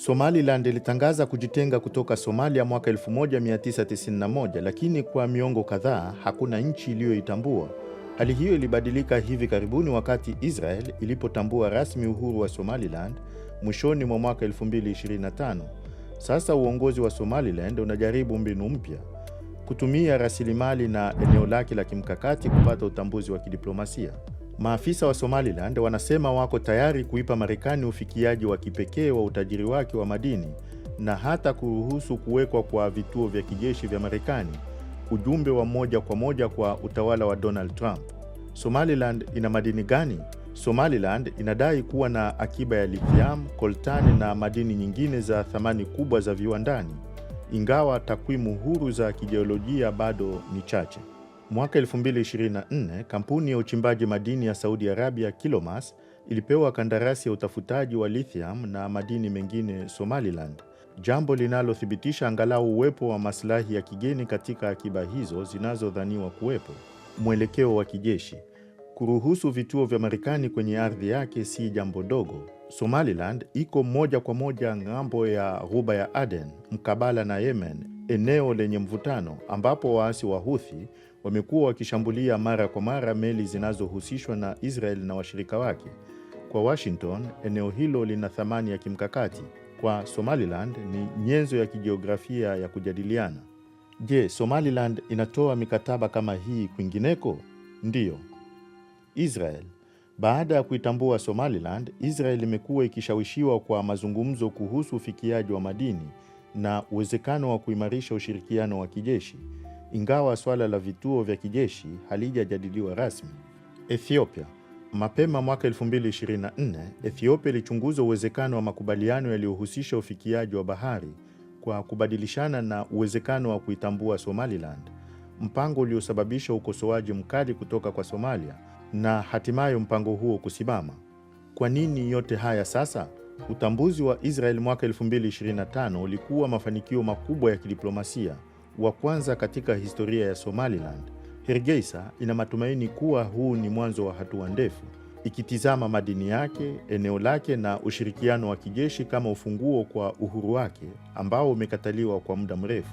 Somaliland ilitangaza kujitenga kutoka Somalia mwaka 1991, lakini kwa miongo kadhaa hakuna nchi iliyoitambua. Hali hiyo ilibadilika hivi karibuni wakati Israel ilipotambua rasmi uhuru wa Somaliland mwishoni mwa mwaka 2025. Sasa uongozi wa Somaliland unajaribu mbinu mpya, kutumia rasilimali na eneo lake la kimkakati kupata utambuzi wa kidiplomasia. Maafisa wa Somaliland wanasema wako tayari kuipa Marekani ufikiaji wa kipekee wa utajiri wake wa madini na hata kuruhusu kuwekwa kwa vituo vya kijeshi vya Marekani, ujumbe wa moja kwa moja kwa utawala wa Donald Trump. Somaliland ina madini gani? Somaliland inadai kuwa na akiba ya lithium, coltan na madini nyingine za thamani kubwa za viwandani, ingawa takwimu huru za kijiolojia bado ni chache. Mwaka 2024, kampuni ya uchimbaji madini ya Saudi Arabia Kilomas ilipewa kandarasi ya utafutaji wa lithium na madini mengine Somaliland, jambo linalothibitisha angalau uwepo wa maslahi ya kigeni katika akiba hizo zinazodhaniwa kuwepo. Mwelekeo wa kijeshi. Kuruhusu vituo vya Marekani kwenye ardhi yake si jambo dogo. Somaliland iko moja kwa moja ng'ambo ya Ghuba ya Aden, mkabala na Yemen, eneo lenye mvutano ambapo waasi wa Houthi wamekuwa wakishambulia mara kwa mara meli zinazohusishwa na Israel na washirika wake. Kwa Washington, eneo hilo lina thamani ya kimkakati. Kwa Somaliland ni nyenzo ya kijiografia ya kujadiliana. Je, Somaliland inatoa mikataba kama hii kwingineko? Ndiyo. Israel. Baada ya kuitambua Somaliland, Israel imekuwa ikishawishiwa kwa mazungumzo kuhusu ufikiaji wa madini na uwezekano wa kuimarisha ushirikiano wa kijeshi, ingawa swala la vituo vya kijeshi halijajadiliwa rasmi. Ethiopia. Mapema mwaka 2024, Ethiopia ilichunguza uwezekano wa makubaliano yaliyohusisha ufikiaji wa bahari kwa kubadilishana na uwezekano wa kuitambua Somaliland, mpango uliosababisha ukosoaji mkali kutoka kwa Somalia na hatimaye mpango huo kusimama. Kwa nini yote haya sasa? Utambuzi wa Israel mwaka 2025 ulikuwa mafanikio makubwa ya kidiplomasia, wa kwanza katika historia ya Somaliland. Hargeisa ina matumaini kuwa huu ni mwanzo wa hatua ndefu, ikitizama madini yake, eneo lake na ushirikiano wa kijeshi kama ufunguo kwa uhuru wake ambao umekataliwa kwa muda mrefu.